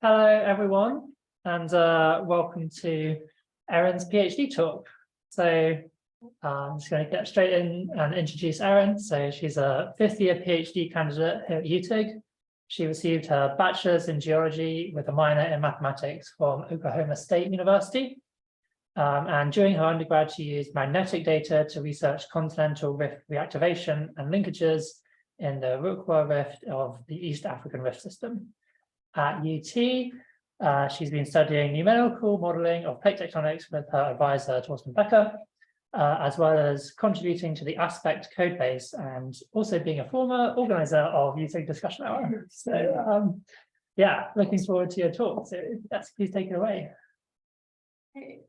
Hello, everyone, and welcome to Erin's PhD talk. So I'm just going to get straight in and introduce Erin. So she's a fifth-year PhD candidate here at UTIG. She received her bachelor's in geology with a minor in mathematics from Oklahoma State University. And during her undergrad, she used magnetic data to research continental rift reactivation and linkages in the Rukwa Rift of the East African Rift System. At UT, she's been studying numerical modeling of plate tectonics with her advisor, Torsten Becker, as well as contributing to the Aspect code base and also being a former organizer of UTIG Discussion Hour. So yeah, looking forward to your talk. So yes, please take it away. Hey.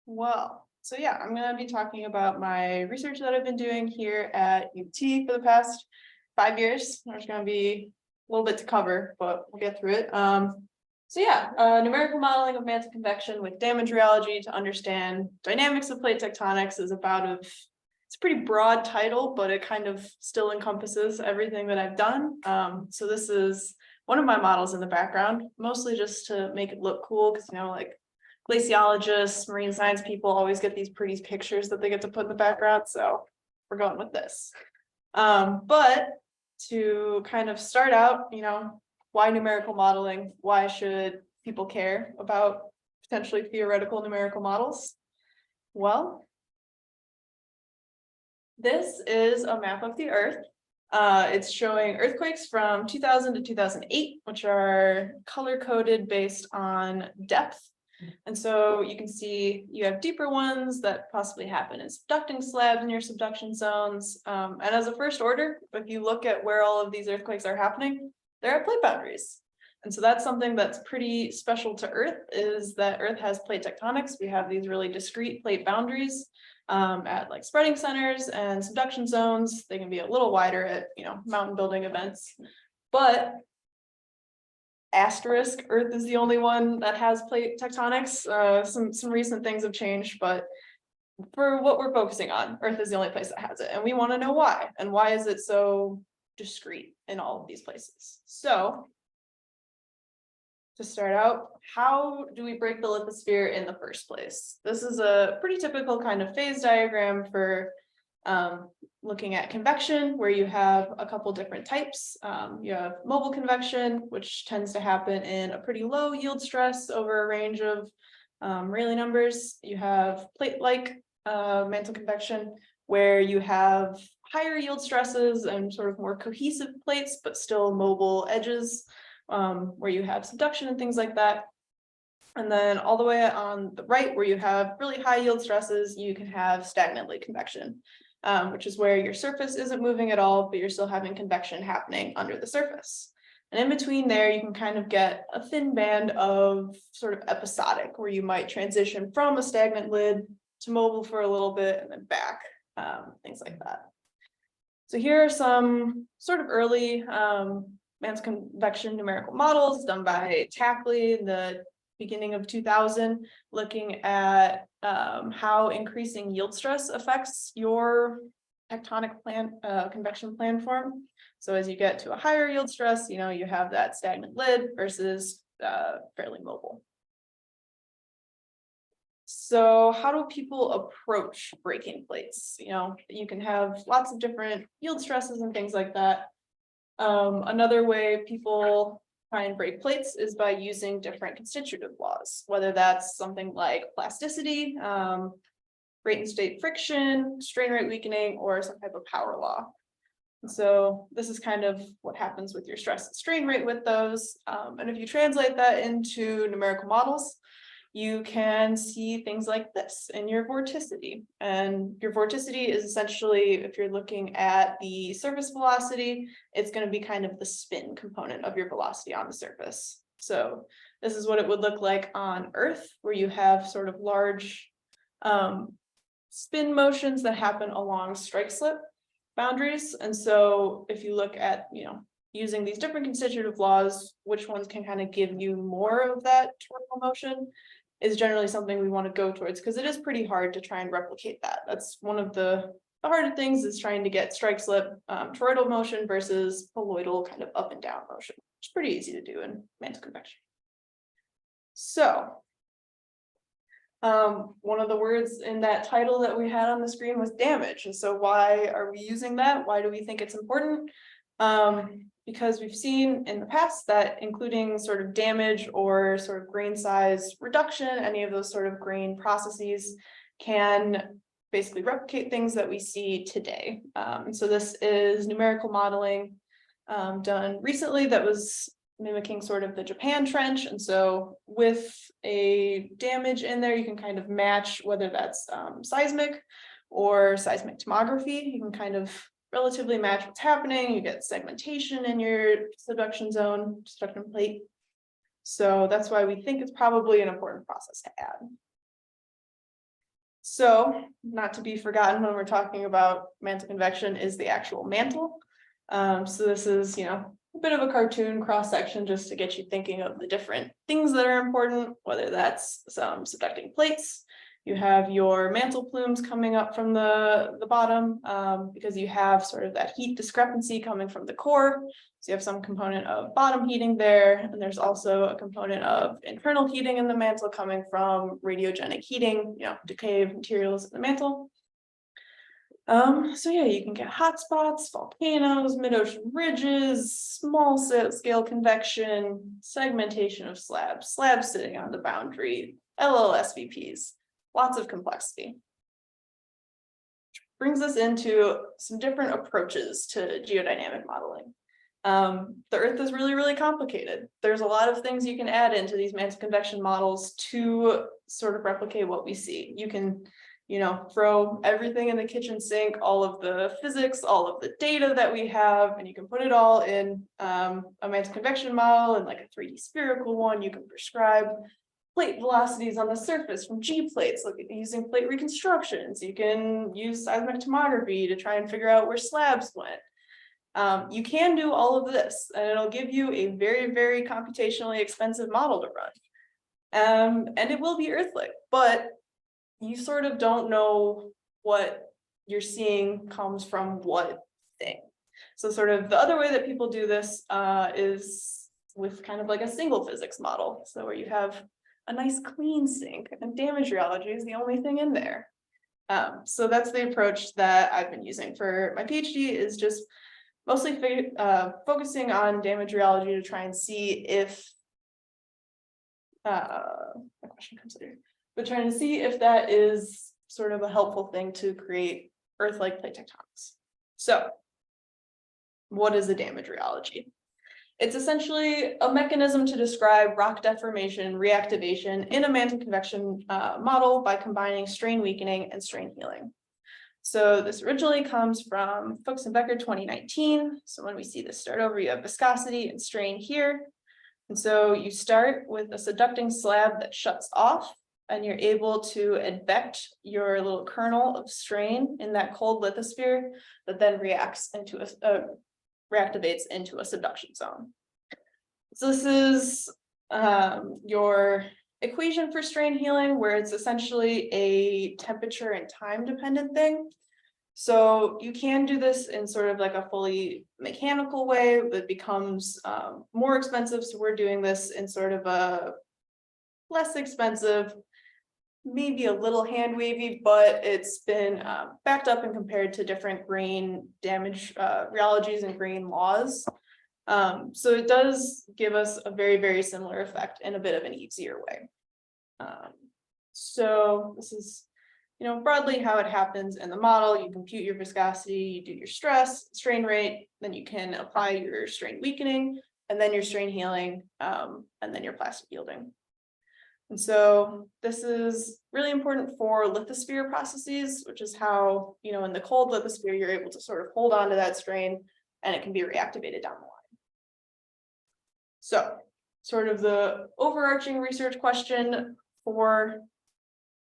Well, so yeah, I'm going to be talking about my research that I've been doing here at UT for the past 5 years. There's going to be a little bit to cover, but we'll get through it. So yeah, numerical modeling of mantle convection with damage rheology to understand dynamics of plate tectonics is it's a pretty broad title, but it kind of still encompasses everything that I've done. So this is one of my models in the background, mostly just to make it look cool, because like glaciologists, marine science people always get these pretty pictures that they get to put in the background, so we're going with this. But to kind of start out, why numerical modeling? Why should people care about potentially theoretical numerical models? Well, this is a map of the Earth. It's showing earthquakes from 2000 to 2008, which are color-coded based on depth. And so you can see you have deeper ones that possibly happen in subducting slabs near subduction zones. And as a first order, if you look at where all of these earthquakes are happening, they're at plate boundaries. And so that's something that's pretty special to Earth, is that Earth has plate tectonics. We have these really discrete plate boundaries at like spreading centers and subduction zones. They can be a little wider at mountain building events, but asterisk, Earth is the only one that has plate tectonics. Some recent things have changed, but for what we're focusing on, Earth is the only place that has it, and we want to know why, and why is it so discrete in all of these places. So to start out, how do we break the lithosphere in the first place? This is a pretty typical kind of phase diagram for looking at convection, where you have a couple different types. You have mobile convection, which tends to happen in a pretty low yield stress over a range of Rayleigh numbers. You have plate-like mantle convection, where you have higher yield stresses and sort of more cohesive plates, but still mobile edges, where you have subduction and things like that. And then all the way on the right, where you have really high yield stresses, you can have stagnant late convection, which is where your surface isn't moving at all, but you're still having convection happening under the surface. And in between there, you can kind of get a thin band of sort of episodic, where you might transition from a stagnant lid to mobile for a little bit and then back, things like that. So here are some sort of early mantle convection numerical models done by Tackley in the beginning of 2000, looking at how increasing yield stress affects your tectonic convection planform. So as you get to a higher yield stress, you have that stagnant lid versus fairly mobile. So how do people approach breaking plates? You can have lots of different yield stresses and things like that. Another way people try and break plates is by using different constitutive laws, whether that's something like plasticity, rate and state friction, strain rate weakening, or some type of power law. And so this is kind of what happens with your stress and strain rate with those. And if you translate that into numerical models, you can see things like this in your vorticity. And your vorticity is essentially, if you're looking at the surface velocity, it's going to be kind of the spin component of your velocity on the surface. So this is what it would look like on Earth, where you have sort of large spin motions that happen along strike slip boundaries. And so if you look at, using these different constitutive laws, which ones can kind of give you more of that toroidal motion is generally something we want to go towards, because it is pretty hard to try and replicate that. That's one of the harder things, is trying to get strike slip toroidal motion versus colloidal kind of up and down motion. It's pretty easy to do in mantle convection. So one of the words in that title that we had on the screen was damage. And so why are we using that? Why do we think it's important? Because we've seen in the past that including sort of damage or sort of grain size reduction, any of those sort of grain processes can basically replicate things that we see today. So this is numerical modeling done recently that was mimicking sort of the Japan trench. And so with a damage in there, you can kind of match whether that's seismic or seismic tomography. You can kind of relatively match what's happening. You get segmentation in your subduction zone, subduction plate. So that's why we think it's probably an important process to add. So not to be forgotten when we're talking about mantle convection is the actual mantle. So this is, a bit of a cartoon cross section just to get you thinking of the different things that are important, whether that's some subducting plates. You have your mantle plumes coming up from the bottom because you have sort of that heat discrepancy coming from the core. So you have some component of bottom heating there, and there's also a component of internal heating in the mantle coming from radiogenic heating, decay of materials in the mantle. So yeah, you can get hotspots, volcanoes, mid-ocean ridges, small scale convection, segmentation of slabs sitting on the boundary, LLSVPs, lots of complexity. Which brings us into some different approaches to geodynamic modeling. The Earth is really, really complicated. There's a lot of things you can add into these mantle convection models to sort of replicate what we see. You can throw everything in the kitchen sink, all of the physics, all of the data that we have, and you can put it all in a mantle convection model and like a 3D spherical one. You can prescribe plate velocities on the surface from G plates, look at using plate reconstructions. You can use seismic tomography to try and figure out where slabs went. You can do all of this, and it'll give you a very, very computationally expensive model to run. And it will be Earth-like, but you sort of don't know what you're seeing comes from what thing. So sort of the other way that people do this is with kind of like a single physics model. So where you have a nice clean sink and damage rheology is the only thing in there. So that's the approach that I've been using for my PhD, is just mostly focusing on damage rheology to try and see if a question comes later. But trying to see if that is sort of a helpful thing to create Earth-like plate tectonics. So what is a damage rheology? It's essentially a mechanism to describe rock deformation, reactivation in a mantle convection model by combining strain weakening and strain healing. So this originally comes from Fuchs and Becker 2019. So when we see this start over, you have viscosity and strain here. And so you start with a subducting slab that shuts off, and you're able to advect your little kernel of strain in that cold lithosphere that then reactivates into a subduction zone. So this is your equation for strain healing, where it's essentially a temperature and time dependent thing. So you can do this in sort of like a fully mechanical way that becomes more expensive. So we're doing this in sort of a less expensive, maybe a little hand wavy, but it's been backed up and compared to different grain damage rheologies and grain laws. So it does give us a very, very similar effect in a bit of an easier way. So this is, broadly how it happens in the model. You compute your viscosity, you do your stress, strain rate, then you can apply your strain weakening, and then your strain healing, and then your plastic yielding. And so this is really important for lithosphere processes, which is how, in the cold lithosphere, you're able to sort of hold on to that strain and it can be reactivated down the line. So sort of the overarching research question for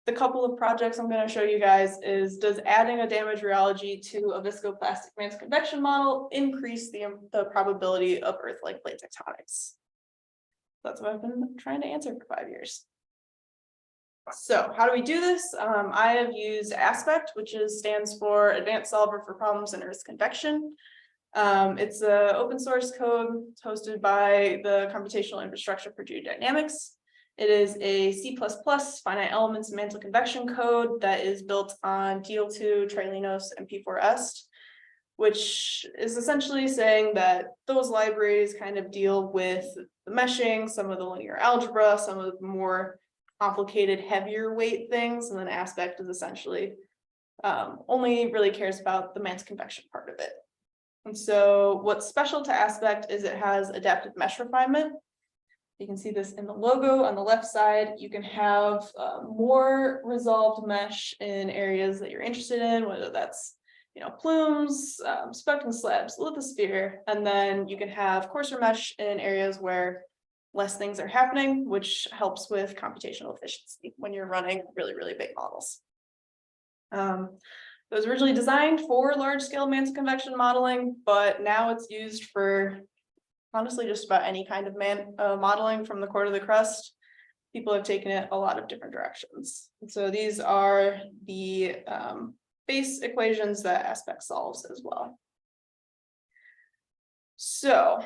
the couple of projects I'm going to show you guys is, does adding a damage rheology to a viscoplastic mantle convection model increase the probability of Earth-like plate tectonics? That's what I've been trying to answer for 5 years. So how do we do this? I have used ASPECT, which stands for Advanced Solver for Problems in Earth's Convection. It's a open source code. It's hosted by the Computational Infrastructure for Geodynamics. It is a C++ finite elements mantle convection code that is built on TL2, Trilinos, and P4est, which is essentially saying that those libraries kind of deal with the meshing, some of the linear algebra, some of the more complicated, heavier weight things, and then Aspect is essentially only really cares about the mantle convection part of it. And so what's special to Aspect is it has adaptive mesh refinement. You can see this in the logo on the left side. You can have more resolved mesh in areas that you're interested in, whether that's plumes, spectrum slabs, lithosphere, and then you can have coarser mesh in areas where less things are happening, which helps with computational efficiency when you're running really, really big models. It was originally designed for large-scale mantle convection modeling, but now it's used for honestly just about any kind of modeling from the core to the crust. People have taken it a lot of different directions. And so these are the base equations that Aspect solves as well. So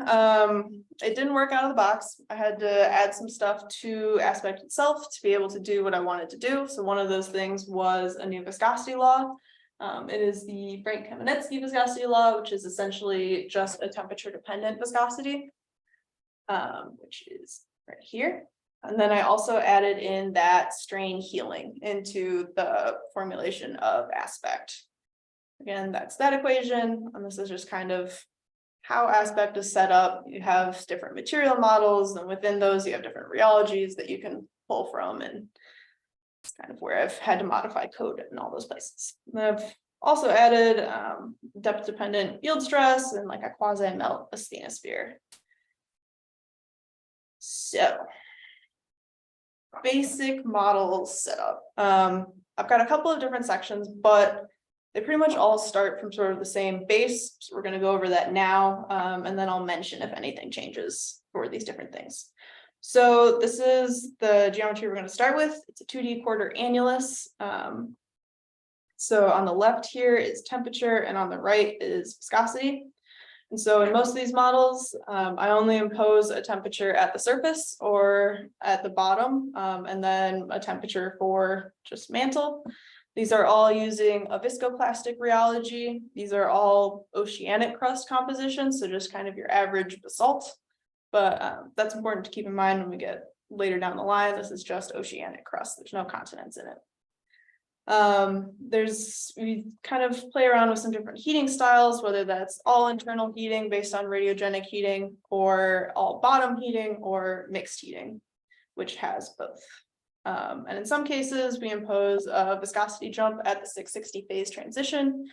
it didn't work out of the box. I had to add some stuff to Aspect itself to be able to do what I wanted to do. So one of those things was a new viscosity law. It is the Frank-Kamenetsky viscosity law, which is essentially just a temperature-dependent viscosity, which is right here. And then I also added in that strain healing into the formulation of Aspect. Again, that's that equation, and this is just kind of how Aspect is set up. You have different material models, and within those you have different rheologies that you can pull from, and it's kind of where I've had to modify code in all those places. And I've also added depth-dependent yield stress and like a quasi-melt asthenosphere. So basic model setup. I've got a couple of different sections, but they pretty much all start from sort of the same base. So we're going to go over that now, and then I'll mention if anything changes for these different things. So this is the geometry we're going to start with. It's a 2D quarter annulus. So on the left here is temperature, and on the right is viscosity. And so in most of these models, I only impose a temperature at the surface or at the bottom, and then a temperature for just mantle. These are all using a viscoplastic rheology. These are all oceanic crust compositions, so just kind of your average basalt. But that's important to keep in mind when we get later down the line. This is just oceanic crust. There's no continents in it. We kind of play around with some different heating styles, whether that's all internal heating based on radiogenic heating, or all bottom heating, or mixed heating, which has both. And in some cases, we impose a viscosity jump at the 660 phase transition,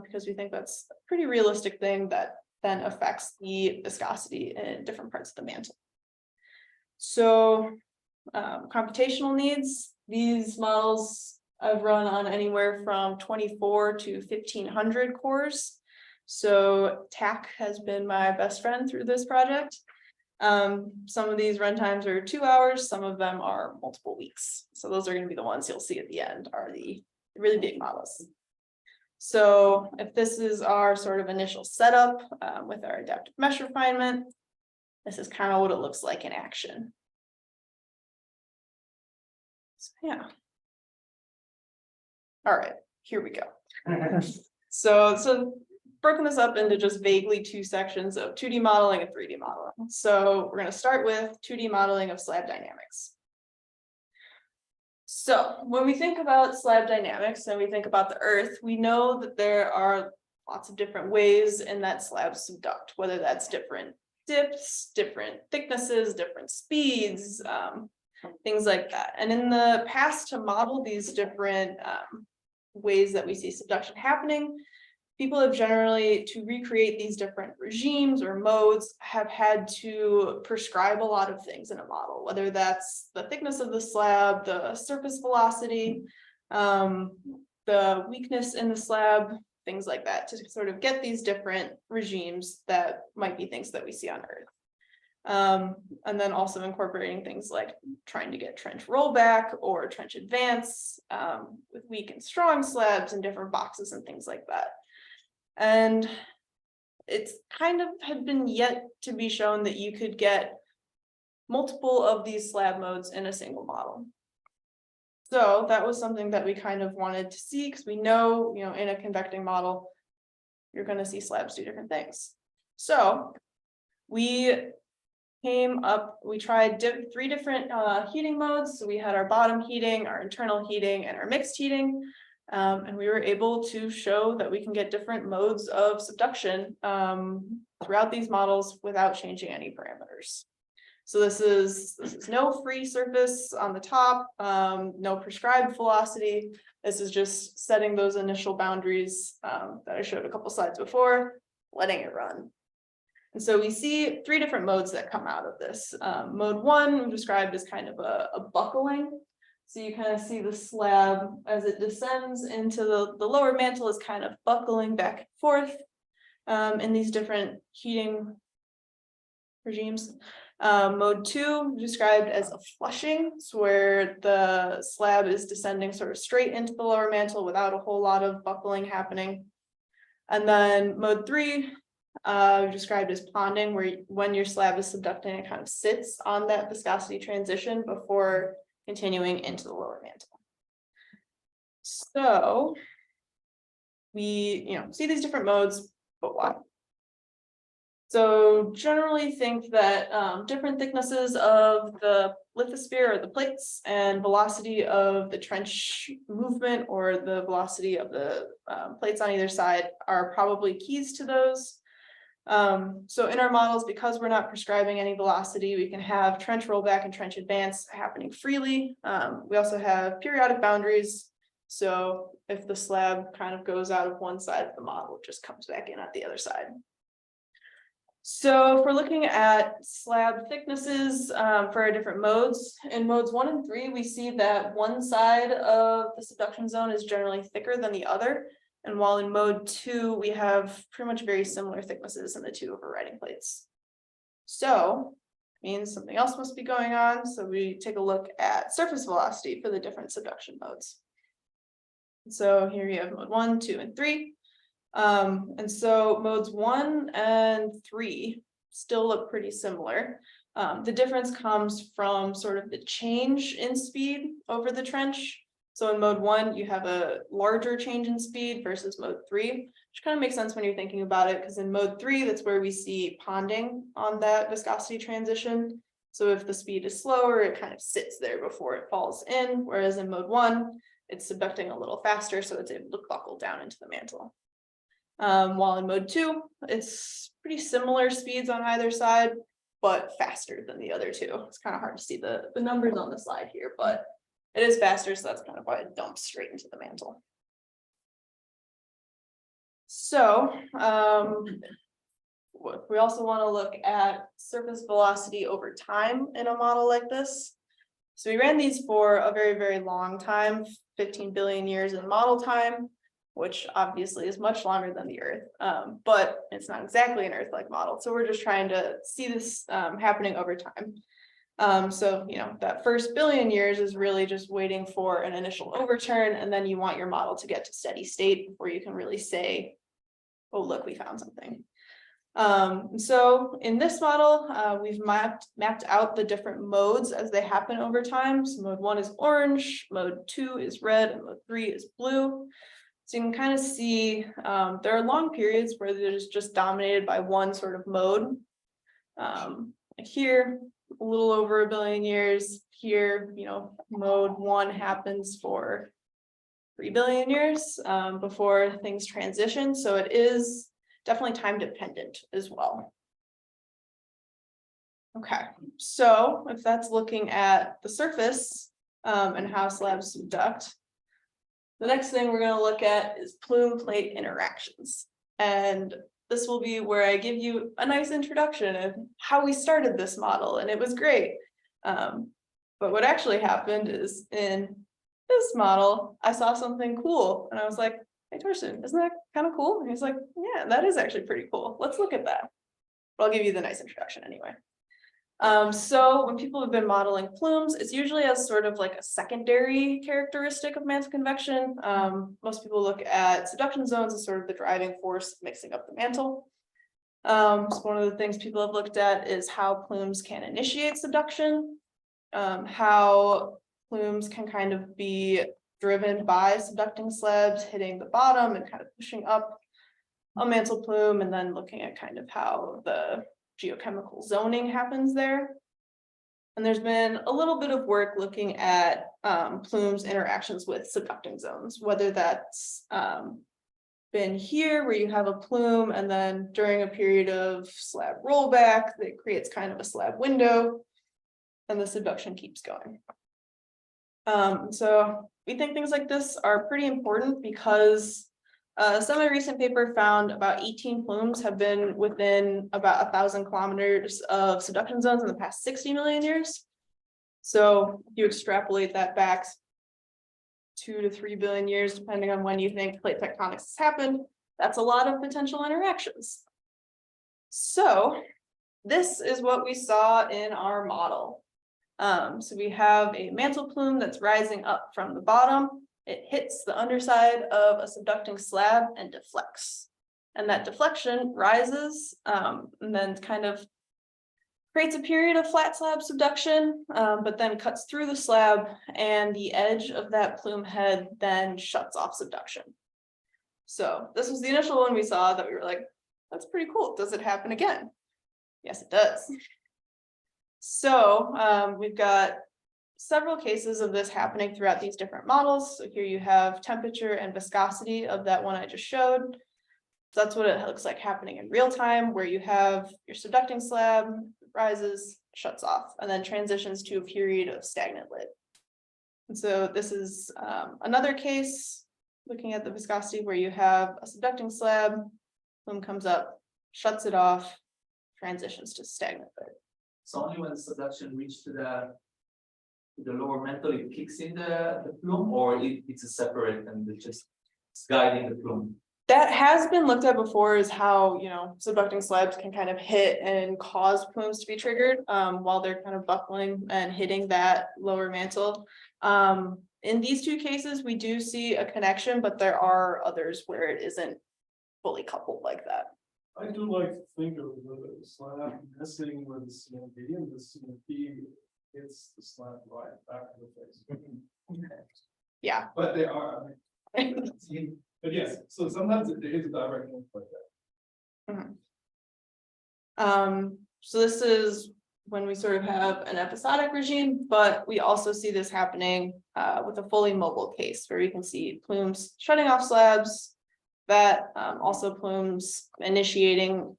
because we think that's a pretty realistic thing that then affects the viscosity in different parts of the mantle. So computational needs, these models I've run on anywhere from 24 to 1500 cores. So TAC has been my best friend through this project. Some of these runtimes are 2 hours, some of them are multiple weeks. So those are going to be the ones you'll see at the end, are the really big models. So if this is our sort of initial setup with our adaptive mesh refinement, this is kind of what it looks like in action. So yeah. All right, here we go. So broken this up into just vaguely two sections of 2D modeling and 3D modeling. So we're going to start with 2D modeling of slab dynamics. So when we think about slab dynamics and we think about the Earth, we know that there are lots of different ways in that slab subduct, whether that's different dips, different thicknesses, different speeds, things like that. And in the past, to model these different ways that we see subduction happening, people have generally, to recreate these different regimes or modes, have had to prescribe a lot of things in a model, whether that's the thickness of the slab, the surface velocity, the weakness in the slab, things like that, to sort of get these different regimes that might be things that we see on Earth. And then also incorporating things like trying to get trench rollback or trench advance with weak and strong slabs and different boxes and things like that. And it's kind of had been yet to be shown that you could get multiple of these slab modes in a single model. So that was something that we kind of wanted to see, because we know, in a convecting model, you're going to see slabs do different things. So we tried 3 different heating modes. So we had our bottom heating, our internal heating, and our mixed heating. And we were able to show that we can get different modes of subduction throughout these models without changing any parameters. So this is no free surface on the top, no prescribed velocity. This is just setting those initial boundaries that I showed a couple slides before, letting it run. And so we see 3 different modes that come out of this. Mode 1 we described as kind of a buckling. So you kind of see the slab as it descends into the lower mantle is kind of buckling back and forth in these different heating regimes. Mode 2 described as a flushing, so where the slab is descending sort of straight into the lower mantle without a whole lot of buckling happening. And then mode 3 described as ponding, where when your slab is subducting, it kind of sits on that viscosity transition before continuing into the lower mantle. So we see these different modes, but why? So generally think that different thicknesses of the lithosphere or the plates and velocity of the trench movement or the velocity of the plates on either side are probably keys to those. So in our models, because we're not prescribing any velocity, we can have trench rollback and trench advance happening freely. We also have periodic boundaries. So if the slab kind of goes out of one side of the model, it just comes back in at the other side. So if we're looking at slab thicknesses for our different modes, in modes 1 and 3, we see that one side of the subduction zone is generally thicker than the other. And while in mode 2, we have pretty much very similar thicknesses in the 2 overriding plates. So it means something else must be going on. So we take a look at surface velocity for the different subduction modes. So here you have mode 1, 2, and 3. And so modes 1 and 3 still look pretty similar. The difference comes from sort of the change in speed over the trench. So in mode 1, you have a larger change in speed versus mode 3, which kind of makes sense when you're thinking about it, because in mode 3, that's where we see ponding on that viscosity transition. So if the speed is slower, it kind of sits there before it falls in, whereas in mode 1, it's subducting a little faster, so it's able to buckle down into the mantle. While in mode 2, it's pretty similar speeds on either side, but faster than the other 2. It's kind of hard to see the numbers on the slide here, but it is faster, so that's kind of why it dumps straight into the mantle. So we also want to look at surface velocity over time in a model like this. So we ran these for a very, very long time, 15 billion years in model time, which obviously is much longer than the Earth, but it's not exactly an Earth-like model. So we're just trying to see this happening over time. So, that first billion years is really just waiting for an initial overturn, and then you want your model to get to steady state before you can really say, oh, look, we found something. So in this model, we've mapped out the different modes as they happen over time. So mode 1 is orange, mode 2 is red, and mode 3 is blue. So you can kind of see there are long periods where they're just dominated by one sort of mode. Like here, a little over 1 billion years. Here, mode 1 happens for 3 billion years before things transition. So it is definitely time dependent as well. Okay, so if that's looking at the surface and how slabs subduct, the next thing we're going to look at is plume plate interactions. And this will be where I give you a nice introduction of how we started this model, and it was great. But what actually happened is in this model, I saw something cool, and I was like, hey, Torsten, isn't that kind of cool? And he's like, yeah, that is actually pretty cool. Let's look at that. But I'll give you the nice introduction anyway. So when people have been modeling plumes, it's usually as sort of like a secondary characteristic of mantle convection. Most people look at subduction zones as sort of the driving force mixing up the mantle. So one of the things people have looked at is how plumes can initiate subduction, how plumes can kind of be driven by subducting slabs hitting the bottom and kind of pushing up a mantle plume, and then looking at kind of how the geochemical zoning happens there. And there's been a little bit of work looking at plumes' interactions with subducting zones, whether that's been here where you have a plume and then during a period of slab rollback that creates kind of a slab window and the subduction keeps going. So we think things like this are pretty important because a semi-recent paper found about 18 plumes have been within about 1,000 kilometers of subduction zones in the past 60 million years. So you extrapolate that back 2 to 3 billion years, depending on when you think plate tectonics has happened. That's a lot of potential interactions. So this is what we saw in our model. So we have a mantle plume that's rising up from the bottom. It hits the underside of a subducting slab and deflects. And that deflection rises and then kind of creates a period of flat slab subduction, but then cuts through the slab, and the edge of that plume head then shuts off subduction. So this was the initial one we saw that we were like, that's pretty cool. Does it happen again? Yes, it does. So we've got several cases of this happening throughout these different models. So here you have temperature and viscosity of that one I just showed. So that's what it looks like happening in real time, where you have your subducting slab rises, shuts off, and then transitions to a period of stagnant lid. And so this is another case looking at the viscosity where you have a subducting slab, plume comes up, shuts it off, transitions to stagnant lid. So only when the subduction reaches to the lower mantle, it kicks in the plume, or it's a separate and it's just guiding the plume. That has been looked at before, is how, you know, subducting slabs can kind of hit and cause plumes to be triggered while they're kind of buckling and hitting that lower mantle. In these two cases, we do see a connection, but there are others where it isn't fully coupled like that. I do like to think of the slab missing with the CMP, and the CMP hits the slab right back in the face. Yeah. But they are, but yes, so sometimes there is a direct link like that. So this is when we sort of have an episodic regime, but we also see this happening with a fully mobile case where we can see plumes shutting off slabs, that also plumes initiating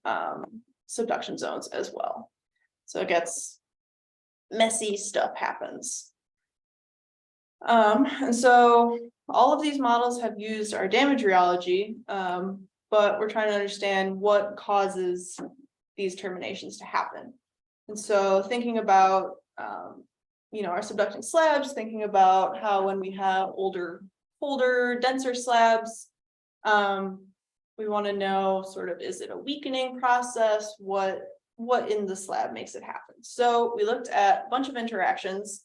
subduction zones as well. So it gets messy, stuff happens. And so all of these models have used our damage rheology, but we're trying to understand what causes these terminations to happen. And so thinking about, you know, our subducting slabs, thinking about how when we have older, colder, denser slabs, we want to know sort of, is it a weakening process? What in the slab makes it happen? So we looked at a bunch of interactions.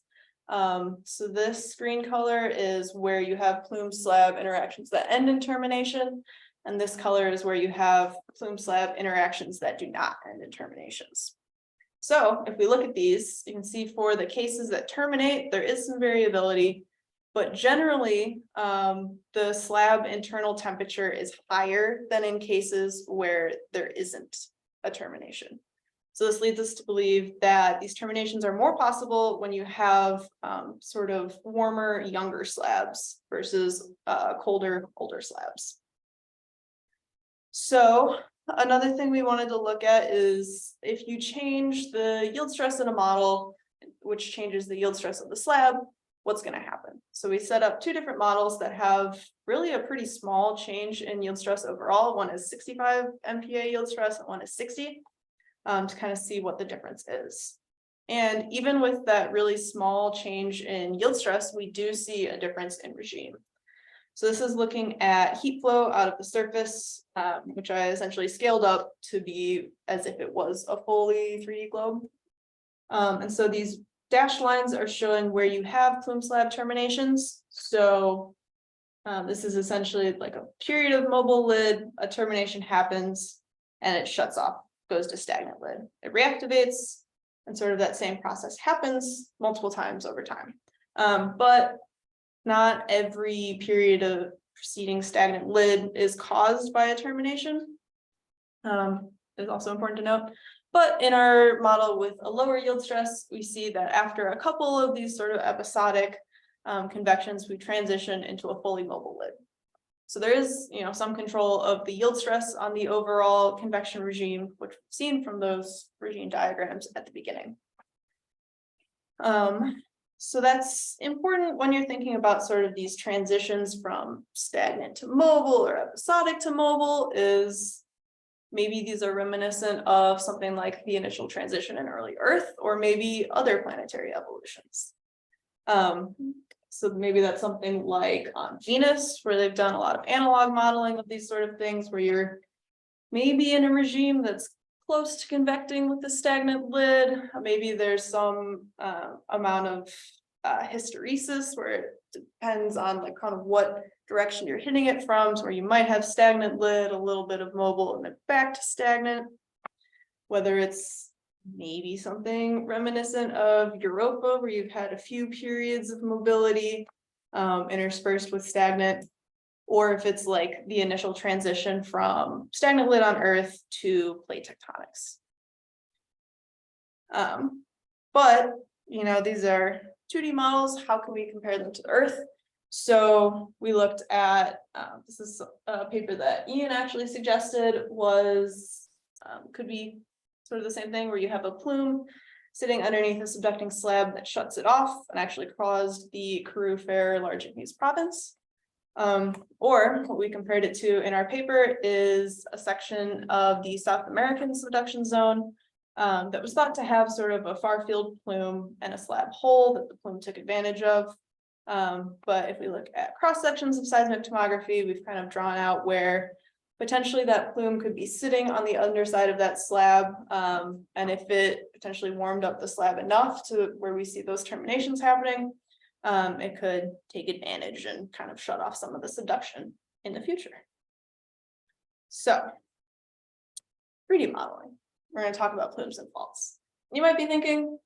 So this green color is where you have plume slab interactions that end in termination. And this color is where you have plume slab interactions that do not end in terminations. So if we look at these, you can see for the cases that terminate, there is some variability, but generally the slab internal temperature is higher than in cases where there isn't a termination. So this leads us to believe that these terminations are more possible when you have sort of warmer, younger slabs versus colder, older slabs. So another thing we wanted to look at is if you change the yield stress in a model, which changes the yield stress of the slab, what's going to happen? So we set up two different models that have really a pretty small change in yield stress overall. One is 65 MPa yield stress and one is 60. To kind of see what the difference is. And even with that really small change in yield stress, we do see a difference in regime. So this is looking at heat flow out of the surface, which I essentially scaled up to be as if it was a fully 3D globe. And so these dashed lines are showing where you have plume slab terminations. So this is essentially like a period of mobile lid, a termination happens, and it shuts off goes to stagnant lid. It reactivates, and sort of that same process happens multiple times over time. But not every period of preceding stagnant lid is caused by a termination. Is also important to note. But in our model with a lower yield stress, we see that after a couple of these sort of episodic convections, we transition into a fully mobile lid. So there is, some control of the yield stress on the overall convection regime, which we've seen from those regime diagrams at the beginning. So that's important when you're thinking about sort of these transitions from stagnant to mobile or episodic to mobile, is maybe these are reminiscent of something like the initial transition in early Earth, or maybe other planetary evolutions. So maybe that's something like on Venus, where they've done a lot of analog modeling of these sort of things, where you're maybe in a regime that's close to convecting with the stagnant lid. Maybe there's some amount of hysteresis, where it depends on like kind of what direction you're hitting it from, so where you might have stagnant lid, a little bit of mobile, and then back to stagnant. Whether it's maybe something reminiscent of Europa, where you've had a few periods of mobility interspersed with stagnant, or if it's like the initial transition from stagnant lid on Earth to plate tectonics. But these are 2D models. How can we compare them to the Earth? So we looked at, this is a paper that Ian actually suggested, was could be sort of the same thing, where you have a plume sitting underneath a subducting slab that shuts it off and actually caused the Karoo-Fair large igneous province. Or what we compared it to in our paper is a section of the South American subduction zone that was thought to have sort of a far-field plume and a slab hole that the plume took advantage of. But if we look at cross sections of seismic tomography, we've kind of drawn out where potentially that plume could be sitting on the underside of that slab. And if it potentially warmed up the slab enough to where we see those terminations happening, it could take advantage and kind of shut off some of the subduction in the future. So 3D modeling, we're going to talk about plumes and faults. You might be thinking,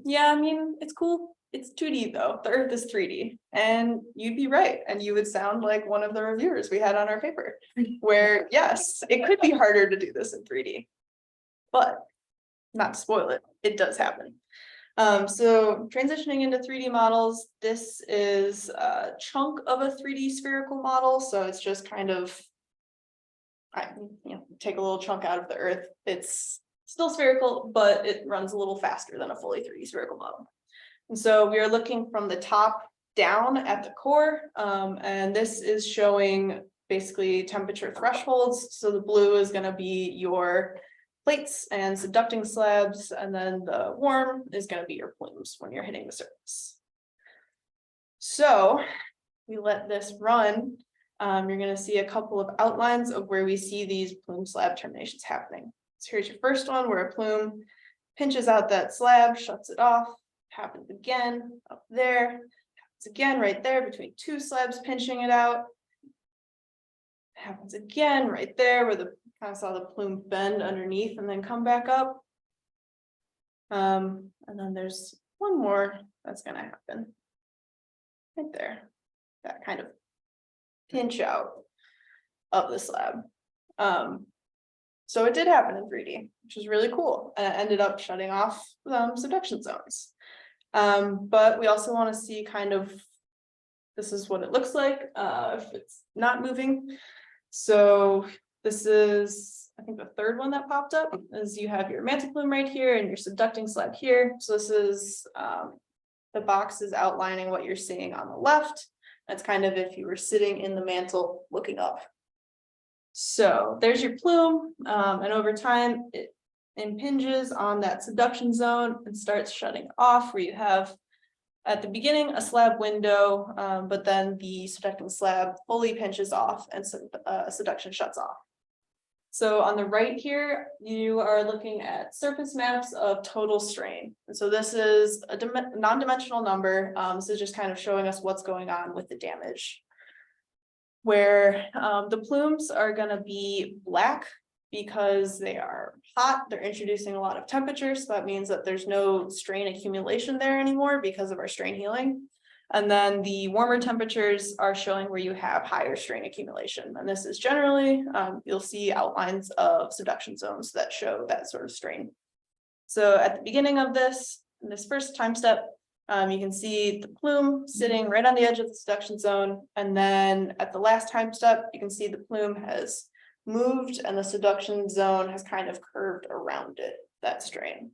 yeah, I mean, it's cool. It's 2D though. The Earth is 3D. And you'd be right. And you would sound like one of the reviewers we had on our paper, where yes, it could be harder to do this in 3D. But not to spoil it, it does happen. So transitioning into 3D models, this is a chunk of a 3D spherical model. So it's just kind of, take a little chunk out of the Earth. It's still spherical, but it runs a little faster than a fully 3D spherical model. And so we are looking from the top down at the core, and this is showing basically temperature thresholds. So the blue is going to be your plates and subducting slabs, and then the warm is going to be your plumes when you're hitting the surface. So we let this run. You're going to see a couple of outlines of where we see these plume slab terminations happening. So here's your first one, where a plume pinches out that slab, shuts it off. Happens again up there, happens again right there between two slabs pinching it out. Happens again right there where the kind of saw the plume bend underneath and then come back up. And then there's one more that's going to happen right there, that kind of pinch out of the slab. So it did happen in 3D, which is really cool, and it ended up shutting off subduction zones. But we also want to see kind of, this is what it looks like if it's not moving. So this is, I think, the third one that popped up, is you have your mantle plume right here and your subducting slab here. So this is the box is outlining what you're seeing on the left. That's kind of if you were sitting in the mantle looking up. So there's your plume, and over time it impinges on that subduction zone and starts shutting off, where you have at the beginning a slab window, but then the subducting slab fully pinches off and subduction shuts off. So on the right here, you are looking at surface maps of total strain. And so this is a non-dimensional number. This is just kind of showing us what's going on with the damage, where the plumes are going to be black because they are hot, they're introducing a lot of temperature, so that means that there's no strain accumulation there anymore because of our strain healing. And then the warmer temperatures are showing where you have higher strain accumulation. And this is generally, you'll see outlines of subduction zones that show that sort of strain. So at the beginning of this, in this first time step, you can see the plume sitting right on the edge of the subduction zone. And then at the last time step, you can see the plume has moved and the subduction zone has kind of curved around it, that strain.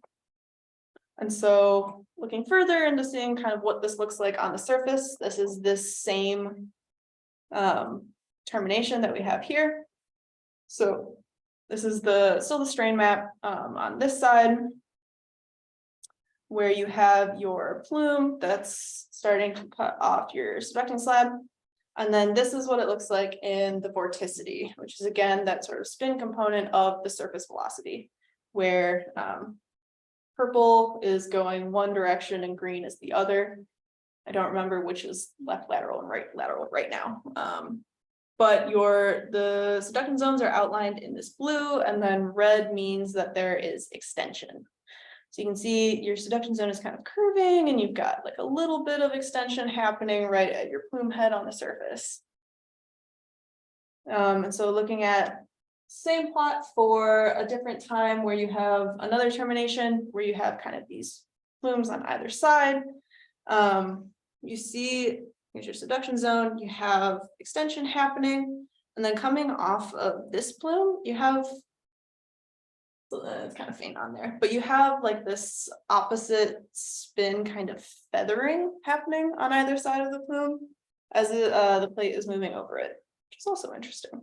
And so looking further into seeing kind of what this looks like on the surface, this is this same termination that we have here. So this is still the strain map on this side, where you have your plume that's starting to cut off your subducting slab. And then this is what it looks like in the vorticity, which is again that sort of spin component of the surface velocity, where purple is going one direction and green is the other. I don't remember which is left lateral and right lateral right now. But the subduction zones are outlined in this blue, and then red means that there is extension. So you can see your subduction zone is kind of curving and you've got like a little bit of extension happening right at your plume head on the surface. And so looking at same plot for a different time where you have another termination where you have kind of these plumes on either side. You see here's your subduction zone, you have extension happening, and then coming off of this plume, you have it's kind of faint on there, but you have like this opposite spin kind of feathering happening on either side of the plume as the plate is moving over it, which is also interesting.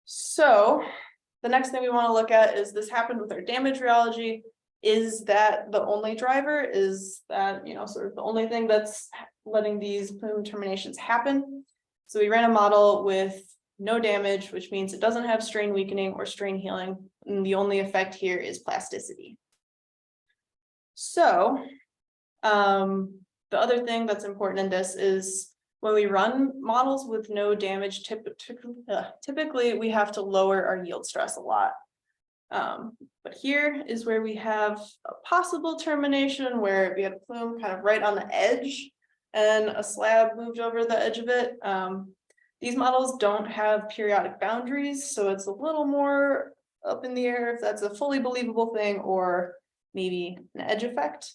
So the next thing we want to look at is this happened with our damage rheology. Is that the only driver? Is that, sort of the only thing that's letting these plume terminations happen? So we ran a model with no damage, which means it doesn't have strain weakening or strain healing. And the only effect here is plasticity. So the other thing that's important in this is when we run models with no damage, typically we have to lower our yield stress a lot. But here is where we have a possible termination where we had a plume kind of right on the edge and a slab moved over the edge of it. These models don't have periodic boundaries, so it's a little more up in the air if that's a fully believable thing or maybe an edge effect.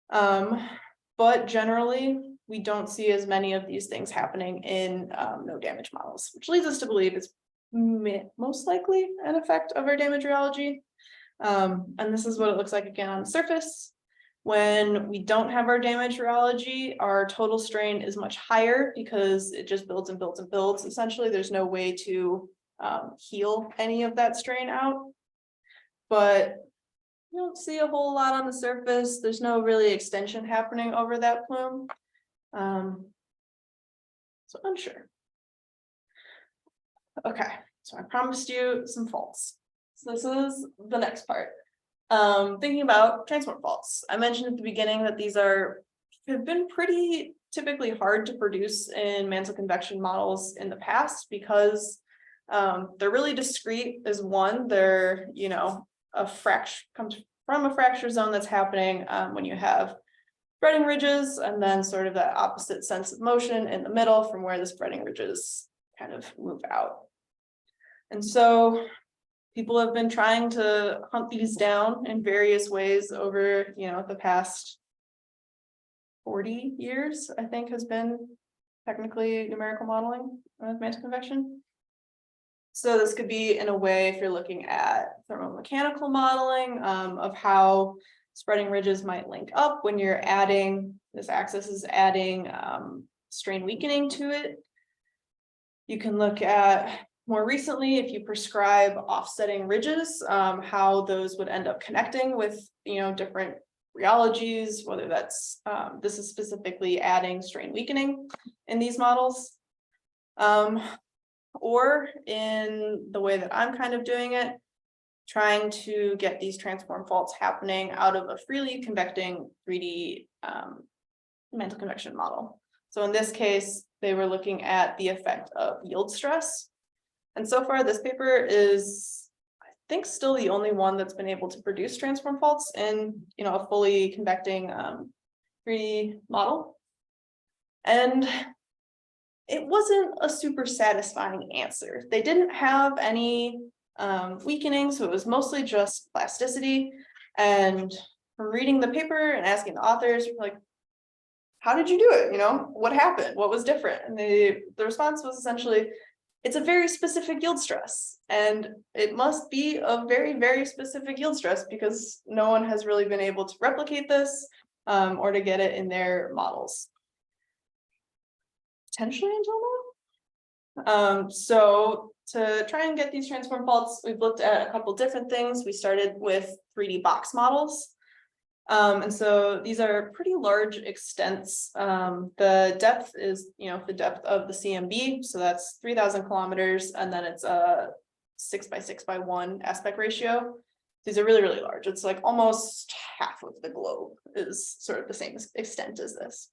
But generally, we don't see as many of these things happening in no damage models, which leads us to believe it's most likely an effect of our damage rheology. And this is what it looks like again on the surface. When we don't have our damage rheology, our total strain is much higher because it just builds and builds and builds. Essentially, there's no way to heal any of that strain out. But you don't see a whole lot on the surface. There's no really extension happening over that plume. So unsure. Okay, so I promised you some faults. So this is the next part. Thinking about transform faults. I mentioned at the beginning that these have been pretty typically hard to produce in mantle convection models in the past because they're really discrete as one. They're, a fracture comes from a fracture zone that's happening when you have spreading ridges and then sort of that opposite sense of motion in the middle from where the spreading ridges kind of move out. And so people have been trying to hunt these down in various ways over, the past 40 years, I think, has been technically numerical modeling of mantle convection. So this could be in a way if you're looking at thermomechanical modeling of how spreading ridges might link up when you're adding, this axis is adding strain weakening to it. You can look at more recently, if you prescribe offsetting ridges, how those would end up connecting with, different rheologies, whether that's, this is specifically adding strain weakening in these models. Or in the way that I'm kind of doing it, trying to get these transform faults happening out of a freely convecting 3D mantle convection model. So in this case, they were looking at the effect of yield stress. And so far, this paper is, I think, still the only one that's been able to produce transform faults in, a fully convecting 3D model. And it wasn't a super satisfying answer. They didn't have any weakening, so it was mostly just plasticity. And from reading the paper and asking the authors, like, how did you do it? What happened? What was different? And the response was essentially, it's a very specific yield stress. And it must be a very, very specific yield stress because no one has really been able to replicate this or to get it in their models. Potentially until now. So to try and get these transform faults, we've looked at a couple different things. We started with 3D box models. And so these are pretty large extents. The depth is, the depth of the CMB. So that's 3,000 kilometers. And then it's a 6x6x1 aspect ratio. These are really, really large. It's like almost half of the globe is sort of the same extent as this.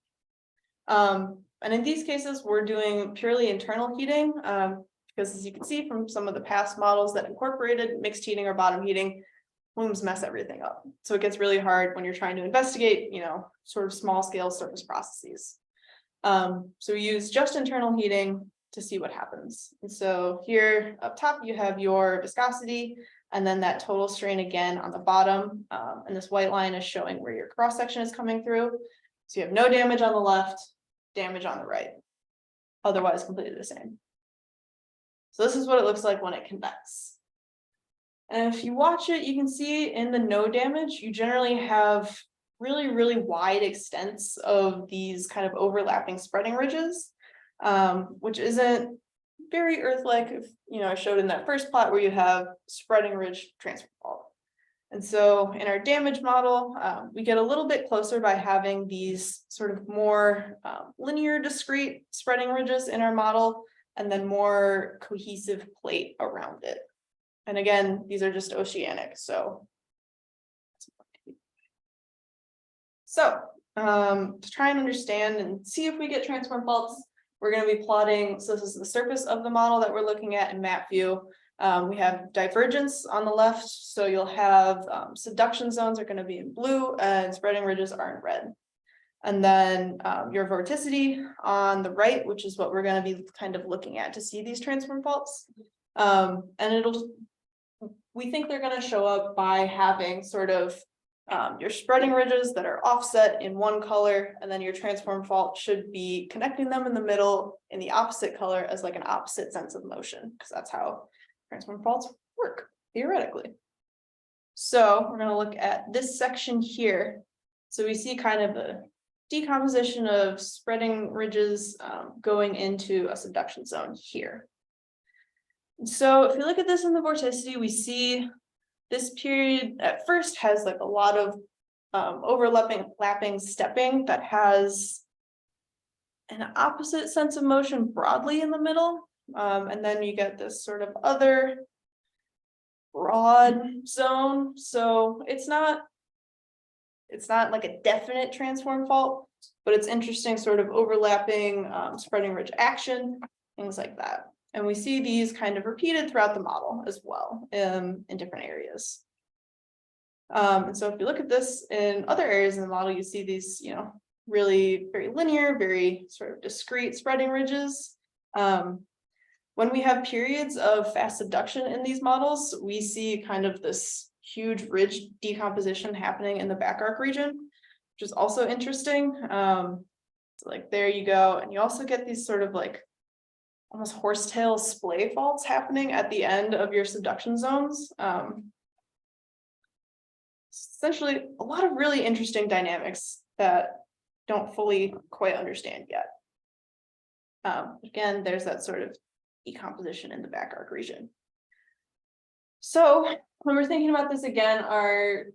And in these cases, we're doing purely internal heating, because as you can see from some of the past models that incorporated mixed heating or bottom heating, plumes mess everything up. So it gets really hard when you're trying to investigate, sort of small scale surface processes. So we use just internal heating to see what happens. And so here up top, you have your viscosity, and then that total strain again on the bottom. And this white line is showing where your cross section is coming through. So you have no damage on the left, damage on the right, otherwise completely the same. So this is what it looks like when it convects. And if you watch it, you can see in the no damage, you generally have really, really wide extents of these kind of overlapping spreading ridges, which isn't very Earth-like. I showed in that first plot where you have spreading ridge transfer fault. And so in our damage model, we get a little bit closer by having these sort of more linear, discrete spreading ridges in our model, and then more cohesive plate around it. And again, these are just oceanic. So to try and understand and see if we get transform faults, we're going to be plotting. So this is the surface of the model that we're looking at in map view. We have divergence on the left, so you'll have subduction zones are going to be in blue and spreading ridges are in red. And then your vorticity on the right, which is what we're going to be kind of looking at to see these transform faults. And we think they're going to show up by having sort of your spreading ridges that are offset in one color, and then your transform fault should be connecting them in the middle in the opposite color as like an opposite sense of motion, because that's how transform faults work theoretically. So we're going to look at this section here. So we see kind of a decomposition of spreading ridges going into a subduction zone here. So if you look at this in the vorticity, we see this period at first has like a lot of overlapping stepping that has an opposite sense of motion broadly in the middle. And then you get this sort of other broad zone. So it's not like a definite transform fault, but it's interesting sort of overlapping spreading ridge action, things like that. And we see these kind of repeated throughout the model as well in different areas. And so if you look at this in other areas in the model, you see these, really very linear, very sort of discrete spreading ridges. When we have periods of fast subduction in these models, we see kind of this huge ridge decomposition happening in the back arc region, which is also interesting. So like there you go. And you also get these sort of like almost horsetail splay faults happening at the end of your subduction zones. Essentially, a lot of really interesting dynamics that don't fully quite understand yet. Again, there's that sort of decomposition in the back arc region. So when we're thinking about this again, our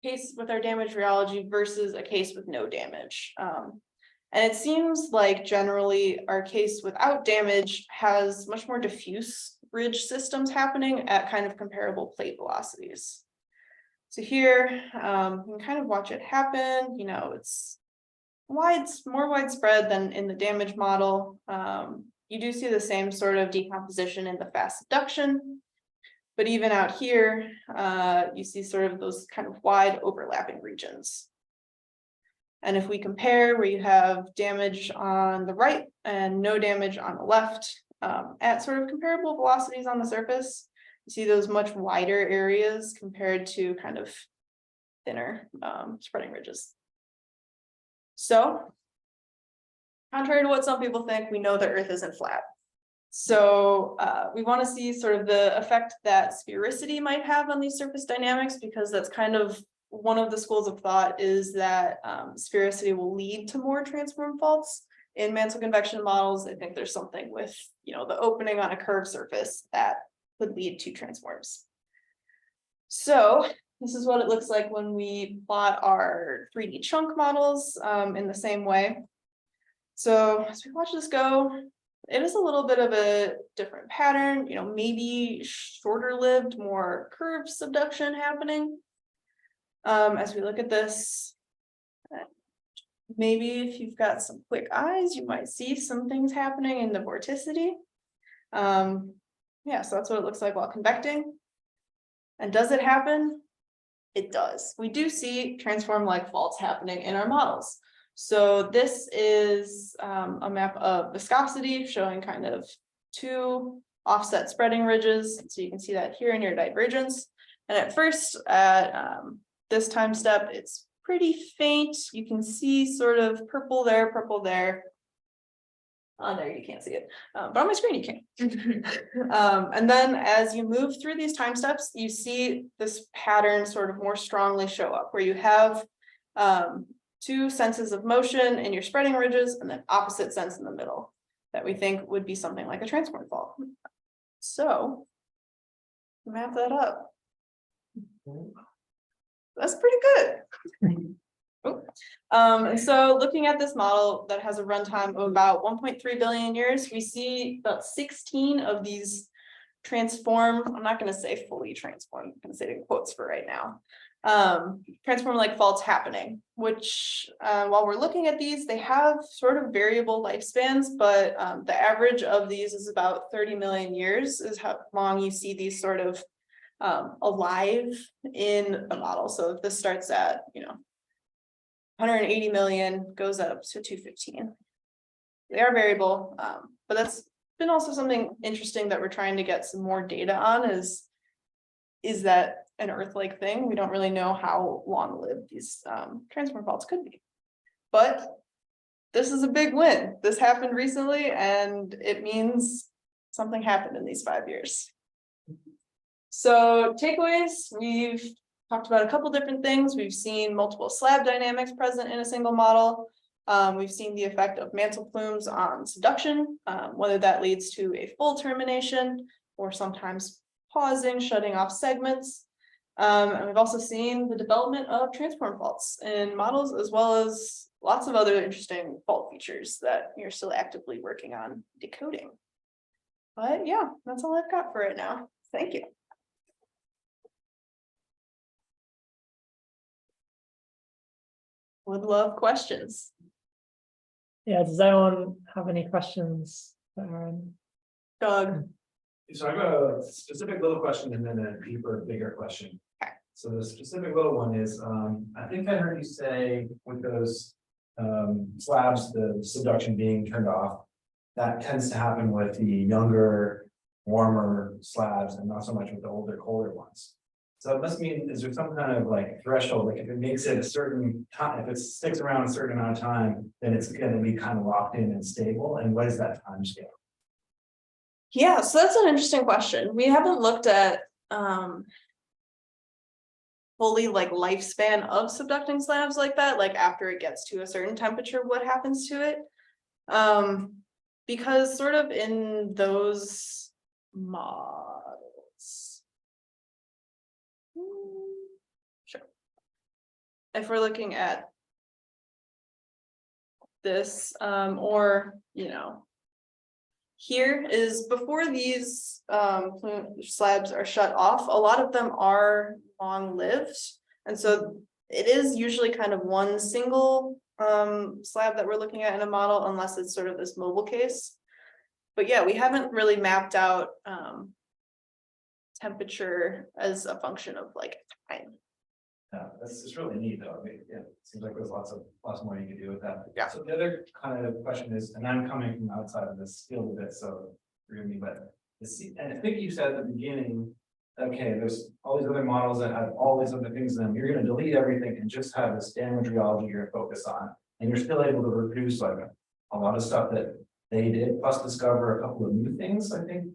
case with our damage rheology versus a case with no damage. And it seems like generally our case without damage has much more diffuse ridge systems happening at kind of comparable plate velocities. So here, you can kind of watch it happen. It's more widespread than in the damage model. you do see the same sort of decomposition in the fast subduction. But even out here, you see sort of those kind of wide overlapping regions. And if we compare where you have damage on the right and no damage on the left, at sort of comparable velocities on the surface, you see those much wider areas compared to kind of thinner spreading ridges. So, contrary to what some people think, we know the Earth isn't flat. So we want to see sort of the effect that sphericity might have on these surface dynamics, because that's kind of one of the schools of thought, is that sphericity will lead to more transform faults. In mantle convection models, I think there's something with, you know, the opening on a curved surface that could lead to transforms. So this is what it looks like when we plot our 3D chunk models in the same way. So as we watch this go, it is a little bit of a different pattern, you know, maybe shorter lived, more curved subduction happening. As we look at this, maybe if you've got some quick eyes, you might see some things happening in the vorticity. Yeah, so that's what it looks like while convecting. And does it happen? It does. We do see transform-like faults happening in our models. So this is a map of viscosity showing kind of two offset spreading ridges. So you can see that here in your divergence. And at first, at this time step, it's pretty faint. You can see sort of purple there, purple there. On there, you can't see it, but on my screen you can. And then as you move through these time steps, you see this pattern sort of more strongly show up, where you have two senses of motion in your spreading ridges, and then opposite sense in the middle, that we think would be something like a transform fault. So map that up. That's pretty good. And so looking at this model that has a runtime of about 1.3 billion years, we see about 16 of these transform, I'm not going to say fully transform, I'm going to say it in quotes for right now, transform-like faults happening, which while we're looking at these, they have sort of variable lifespans, but the average of these is about 30 million years is how long you see these sort of alive in a model. So if this starts at, 180 million, goes up to 215. They are variable, but that's been also something interesting that we're trying to get some more data on, is that an Earth-like thing? We don't really know how long-lived these transform faults could be. But this is a big win. This happened recently, and it means something happened in these 5 years. So takeaways, we've talked about a couple different things. We've seen multiple slab dynamics present in a single model. We've seen the effect of mantle plumes on subduction, whether that leads to a full termination or sometimes pausing, shutting off segments. And we've also seen the development of transform faults in models, as well as lots of other interesting fault features that you're still actively working on decoding. But yeah, that's all I've got for right now. Thank you. Would love questions. Yeah, does anyone have any questions for Erin? Doug. So I've got a specific little question and then a deeper, bigger question. Okay. So the specific little one is, I think I heard you say with those slabs, the subduction being turned off, that tends to happen with the younger, warmer slabs and not so much with the older, colder ones. So it must mean, is there some kind of like threshold, like if it makes it a certain time, if it sticks around a certain amount of time, then it's going to be kind of locked in and stable? And what is that time scale? Yeah, so that's an interesting question. We haven't looked at fully like lifespan of subducting slabs like that, like after it gets to a certain temperature, what happens to it? Because sort of in those models, sure. If we're looking at this, or, here is before these slabs are shut off, a lot of them are long-lived. And so it is usually kind of one single slab that we're looking at in a model, unless it's sort of this mobile case. But yeah, we haven't really mapped out temperature as a function of like time. Yeah, it's really neat though. I mean, yeah, it seems like there's lots more you can do with that. Yeah. So the other kind of question is, and I'm coming from outside of this field a bit, so forgive me, but and I think you said at the beginning, okay, there's all these other models that have all these other things in them. You're gonna delete everything and just have this damage rheology you're gonna focus on. And you're still able to reproduce like a lot of stuff that they did, plus discover a couple of new things, I think.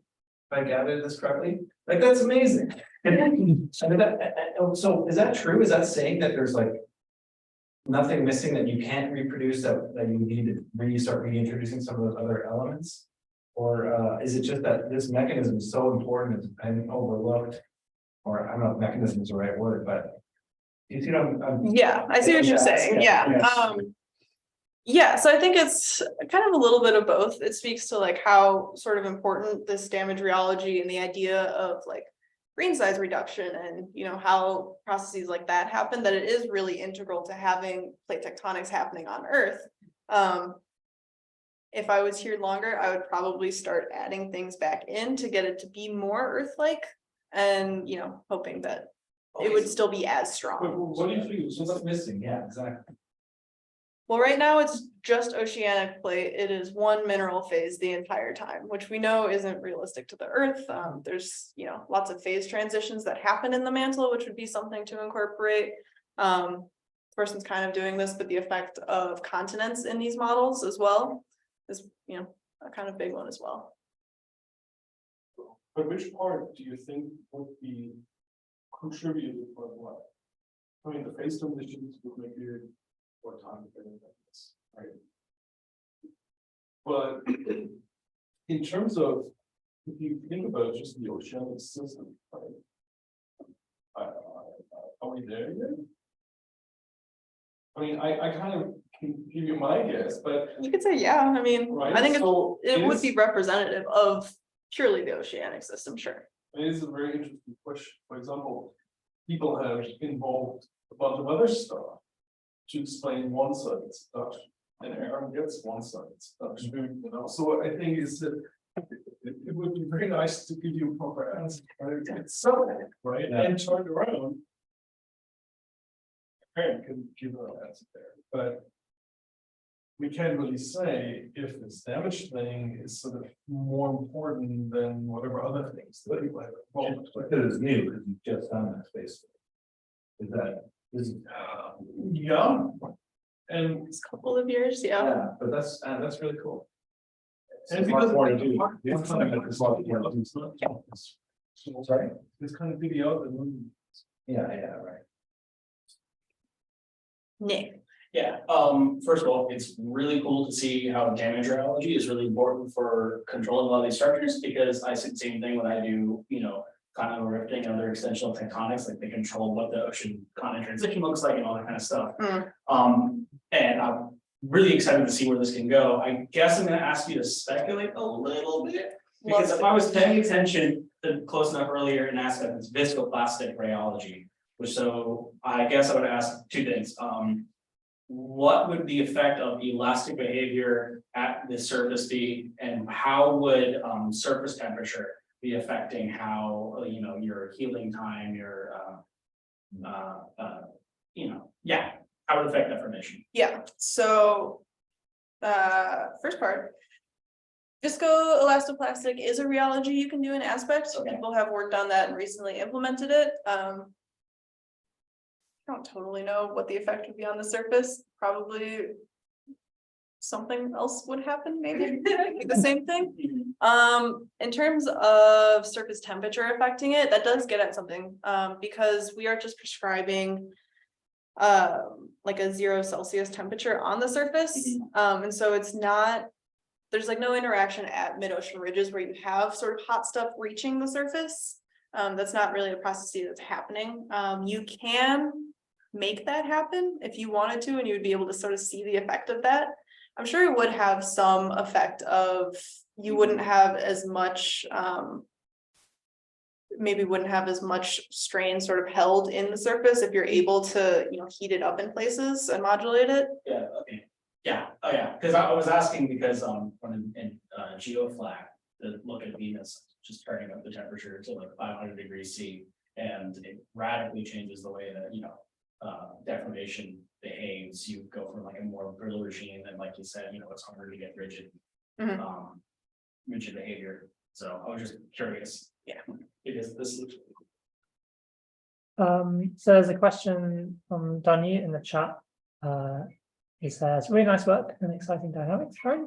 If I gathered this correctly, like that's amazing. So is that true? Is that saying that there's like nothing missing that you can't reproduce that you need to start reintroducing some of those other elements? Or is it just that this mechanism is so important it's been overlooked? Or I don't know if mechanism is the right word, but you see what I'm Yeah, I see what you're saying. Yeah. Yeah, so I think it's kind of a little bit of both. It speaks to like how sort of important this damage rheology and the idea of like grain size reduction and how processes like that happen, that it is really integral to having plate tectonics happening on Earth. If I was here longer, I would probably start adding things back in to get it to be more Earth-like, and hoping that it would still be as strong. What do you think? So what's missing? Yeah, exactly. Well, right now it's just oceanic plate. It is one mineral phase the entire time, which we know isn't realistic to the Earth. There's lots of phase transitions that happen in the mantle, which would be something to incorporate. Person's kind of doing this, but the effect of continents in these models as well is a kind of big one as well. But which part do you think would be contributed by what? I mean, the phase transitions would make it more time dependent on this, right? But in terms of, if you think about just the oceanic system, right? Are we there yet? I mean, I kind of can give you my guess, but You could say, yeah, I mean, right, I think so it would is- be representative of purely the oceanic system, sure. it is a very interesting question. For example, people have involved a bunch of other stuff to explain one side of subduction, and Erin gets one side of subduction. So I think is that it would be very nice to give you a proper answer, right? It's so right, Yeah. and turn around. Erin can give her an answer there, but we can't really say if this damage thing is sort of more important than whatever other things that people have involved. Because it's new, because you've just done that space. Is Yeah, and It's a couple of years, yeah. yeah, but that's really cool. And because more to do. Sorry? It's kind of video and Yeah, right. Nick, Yeah, first of all, it's really cool to see how damage rheology is really important for controlling a lot of these structures, because I see the same thing when I do, continental rifting and other extensional tectonics, like they control what the ocean continent transition looks like and all that kind of stuff. And I'm really excited to see where this can go. I guess I'm gonna ask you to speculate a little bit, because if I was paying attention to close enough earlier and ask about this viscoplastic rheology, which so I guess I would ask two things. What would the effect of elastic behavior at the surface be, and how would surface temperature be affecting how your healing time, your how would it affect that formation? yeah, so first part. Viscoelastoplastic is a rheology you can do in aspects. Okay. People have worked on that and recently implemented it. I don't totally know what the effect would be on the surface. Probably something else would happen, maybe the same thing. In terms of surface temperature affecting it, that does get at something, because we are just prescribing like a 0 Celsius temperature on the surface. And so it's not, there's like no interaction at mid-ocean ridges where you have sort of hot stuff reaching the surface. That's not really a process that's happening. You can make that happen if you wanted to, and you would be able to sort of see the effect of that. I'm sure it would have some effect of, you wouldn't have as much, maybe wouldn't have as much strain sort of held in the surface if you're able to, heat it up in places and modulate it. Yeah, okay. Yeah, oh yeah, because I was asking because when in GeoFlag, to look at Venus, just turning up the temperature to like 500 degrees C. And it radically changes the way that, deformation behaves. You go from like a more brittle regime, and like you said, it's harder to get rigid, rigid behavior. So I was just curious. Yeah, because this looks. So there's a question from Donny in the chat. He says, really nice work and exciting dynamics, right?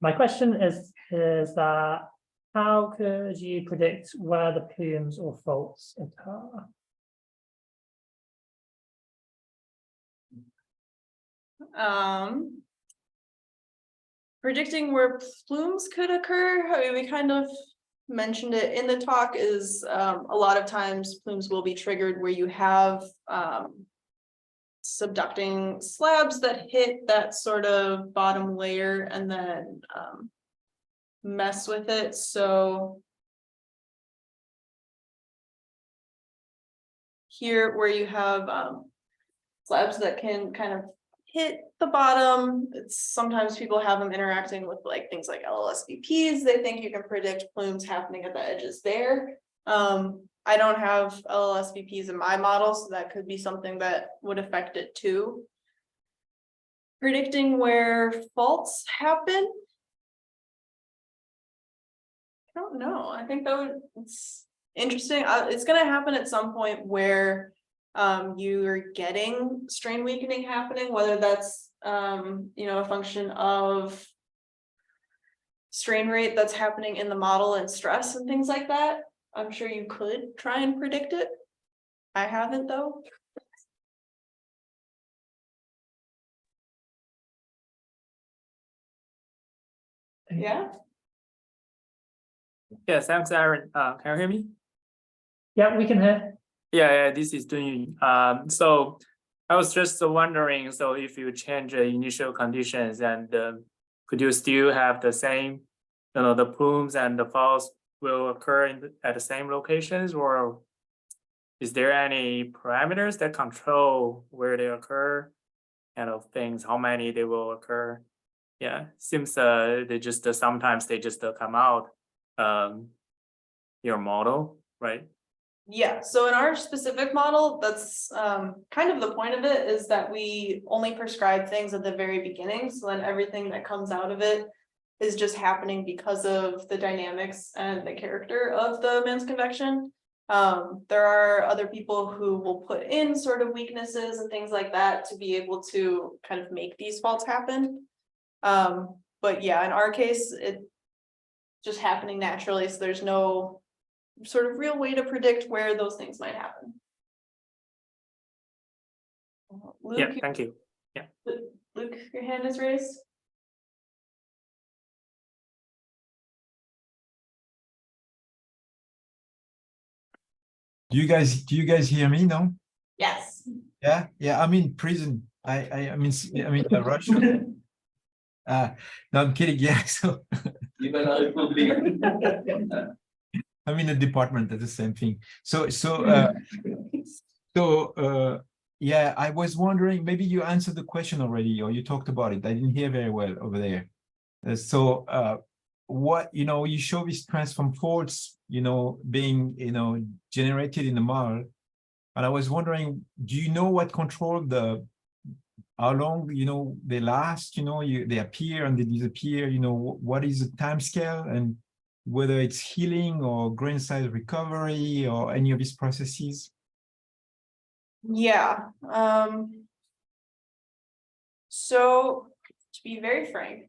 My question is that how could you predict where the plumes or faults occur? Predicting where plumes could occur, I mean, we kind of mentioned it in the talk, is a lot of times plumes will be triggered where you have subducting slabs that hit that sort of bottom layer and then mess with it. So here where you have slabs that can kind of hit the bottom, it's sometimes people have them interacting with like things like LLSVPs. They think you can predict plumes happening at the edges there. I don't have LLSVPs in my model, so that could be something that would affect it too. Predicting where faults happen, I don't know. I think it's interesting. It's going to happen at some point where you're getting strain weakening happening, whether that's a function of strain rate that's happening in the model and stress and things like that. I'm sure you could try and predict it. I haven't though. Yeah. Yeah, thanks, Erin. Can you hear me? Yeah, we can hear. Yeah, this is doing. So I was just wondering, so if you change the initial conditions, and could you still have the same, the plumes and the faults will occur at the same locations, or is there any parameters that control where they occur, kind of things, how many they will occur? Yeah, seems they just sometimes they just come out your model, right? Yeah, so in our specific model, that's kind of the point of it, is that we only prescribe things at the very beginning. So then everything that comes out of it is just happening because of the dynamics and the character of the man's convection. There are other people who will put in sort of weaknesses and things like that to be able to kind of make these faults happen. But yeah, in our case, it's just happening naturally. So there's no sort of real way to predict where those things might happen. Luke, Yeah, thank you. Yeah. Luke, your hand is raised. Do you guys hear me now? Yes. Yeah, I'm in prison. I mean Russia. No, I'm kidding. Yeah, so I'm in a department. That's the same thing. Yeah, I was wondering, maybe you answered the question already, or you talked about it. I didn't hear very well over there. What, you show these transform faults, being, generated in the model. And I was wondering, do you know what control how long, they last, they appear and they disappear, what is the time scale, and whether it's healing or grain size recovery or any of these processes? Yeah. So to be very frank,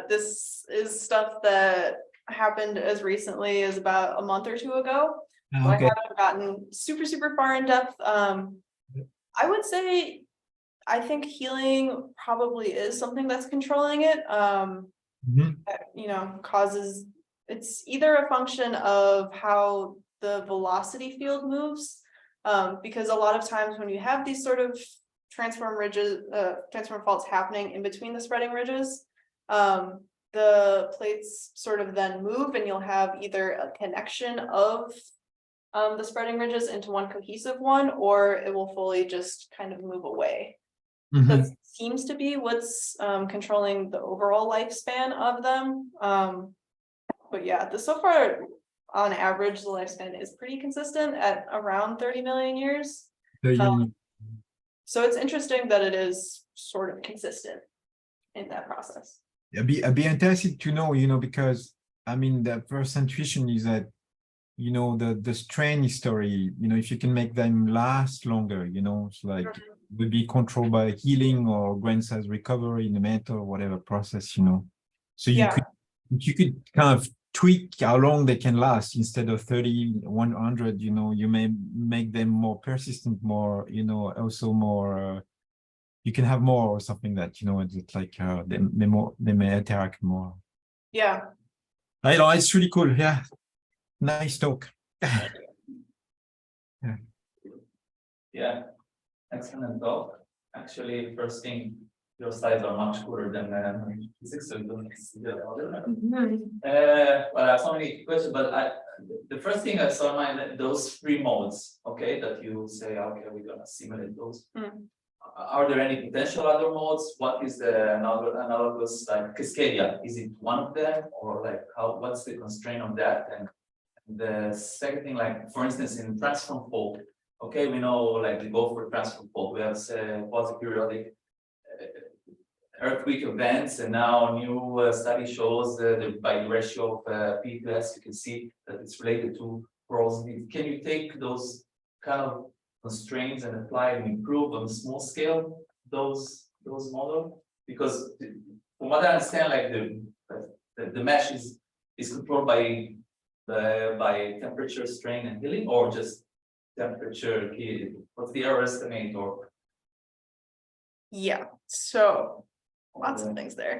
this is stuff that happened as recently as about a month or two ago. So Okay. I haven't gotten super far in depth. I would say I think healing probably is something that's controlling it. That, causes, it's either a function of how the velocity field moves, because a lot of times when you have these sort of transform faults happening in between the spreading ridges, the plates sort of then move, and you'll have either a connection of the spreading ridges into one cohesive one, or it will fully just kind of move away. That seems to be what's controlling the overall lifespan of them. But yeah, so far, on average, the lifespan is pretty consistent at around 30 million years. So it's interesting that it is sort of consistent in that process. I'd be interested to know, you know, because I mean, the first intuition is that, you know, the strain history, you know, if you can make them last longer, you know, it's like would be controlled by healing or grain size recovery in the mantle or whatever process, you know. So you could kind of tweak how long they can last instead of 30, 100, you know, you may make them more persistent, more, you know, also more, you can have more or something that, you know, it's like they may interact more. Yeah. I know, it's really cool. Yeah. Nice talk. Yeah, excellent talk. Actually, first thing, your slides are much cooler than physics, so you don't see the other. Well, I have so many questions, but the first thing I saw in mind, those three modes, okay, that you say, okay, we're gonna simulate those. Are there any potential other modes? What is the analogous like Cascadia? Is it one of them, or like what's the constraint on that? And the second thing, like for instance, in transform fault, okay, we know like we go for transform fault. We have quasi-periodic earthquake events, and now new study shows that by the ratio of P to S, you can see that it's related to porosity. Can you take those kind of constraints and apply and improve on a small scale those models? Because from what I understand, like the mesh is controlled by temperature, strain, and healing, or just temperature, what's the error estimate, or Yeah, so lots of things there.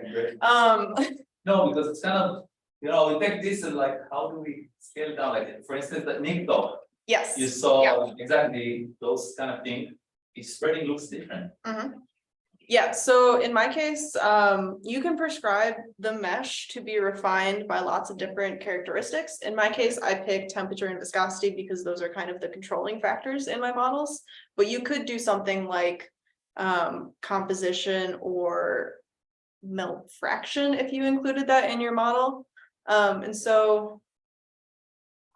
no, because it's kind of, you know, we take this and like, how do we scale it down? Like, for instance, the NICTO, Yes. you saw exactly those kind of things. Its spreading looks different. Yeah, so in my case, you can prescribe the mesh to be refined by lots of different characteristics. In my case, I picked temperature and viscosity because those are kind of the controlling factors in my models. But you could do something like composition or melt fraction if you included that in your model. And so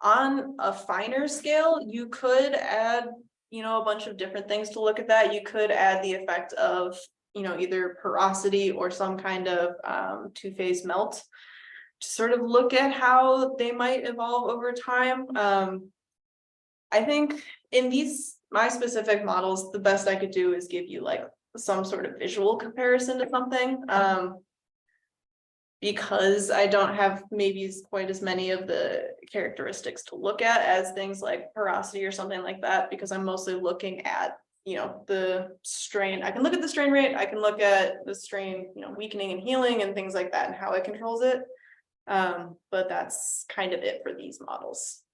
on a finer scale, you could add, you know, a bunch of different things to look at that. You could add the effect of, you know, either porosity or some kind of two-phase melt to sort of look at how they might evolve over time. I think in my specific models, the best I could do is give you like some sort of visual comparison to something. Because I don't have maybe quite as many of the characteristics to look at as things like porosity or something like that, because I'm mostly looking at, you know, the strain. I can look at the strain rate, I can look at the strain, you know, weakening and healing and things like that and how it controls it. But that's kind of it for these models.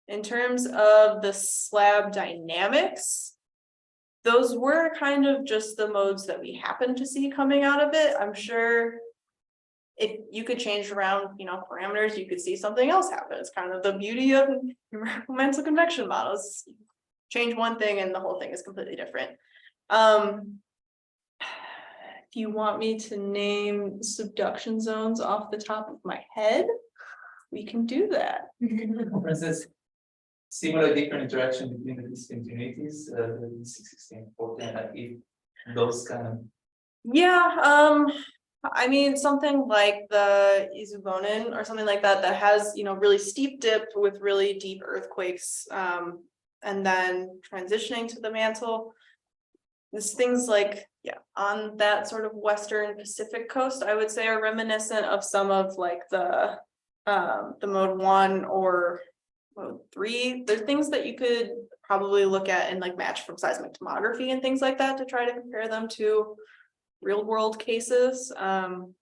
In terms of the slab dynamics, those were kind of just the modes that we happened to see coming out of it. I'm sure if you could change around, you know, parameters, you could see something else happen. It's kind of the beauty of numerical mantle convection models. Change one thing and the whole thing is completely different. If you want me to name subduction zones off the top of my head, we can do that. For instance, similar different interaction between the discontinuities, the 16, 14, like if those kind of. Yeah, I mean, something like the Izubonin or something like that, that has, you know, really steep dip with really deep earthquakes, and then transitioning to the mantle. There's things like, yeah, on that sort of Western Pacific coast, I would say are reminiscent of some of like the mode 1 or mode 3. There's things that you could probably look at and like match from seismic tomography and things like that to try to compare them to real world cases. Real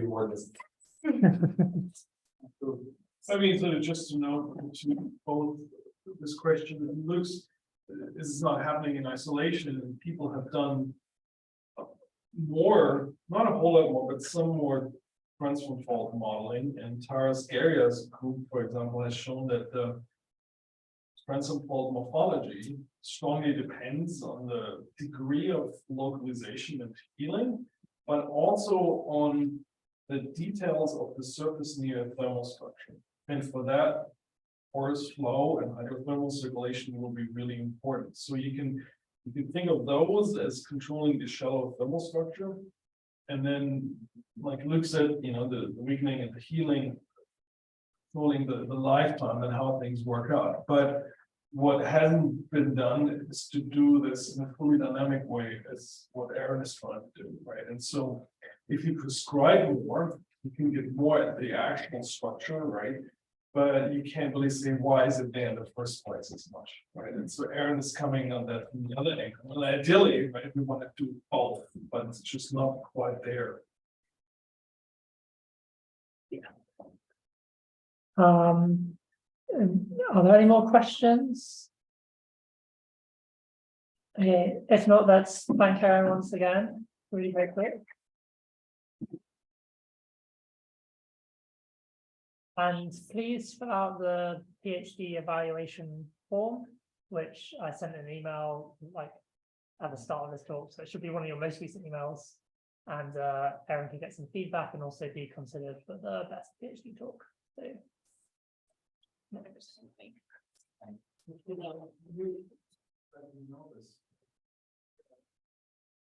world is. I mean, so just to know, to both this question, it looks, this is not happening in isolation, and people have done more, not a whole lot more, but some more transform fault modeling, and Taras Garia's group, for example, has shown that the transform fault morphology strongly depends on the degree of localization and healing. but also on the details of the surface near thermal structure. And for that, porous flow and hydrothermal circulation will be really important. So you can think of those as controlling the shallow thermal structure. And then, like Luke said, you know, the weakening and the healing, controlling the lifetime and how things work out. But what hasn't been done is to do this in a fully dynamic way, as what Erin is trying to do, right? And so if you prescribe more, you can get more at the actual structure, right? But you can't really say why is it there in the first place as much, right? And so Erin is coming on that from the other angle. Well, ideally, right, we want to do both, but it's just not quite there. Are there any more questions? Okay, if not, let's thank Erin once again, really very quick. And please fill out the PhD evaluation form, which I sent an email like at the start of this talk. So it should be one of your most recent emails. And Erin can get some feedback and also be considered for the best PhD talk. So Know this.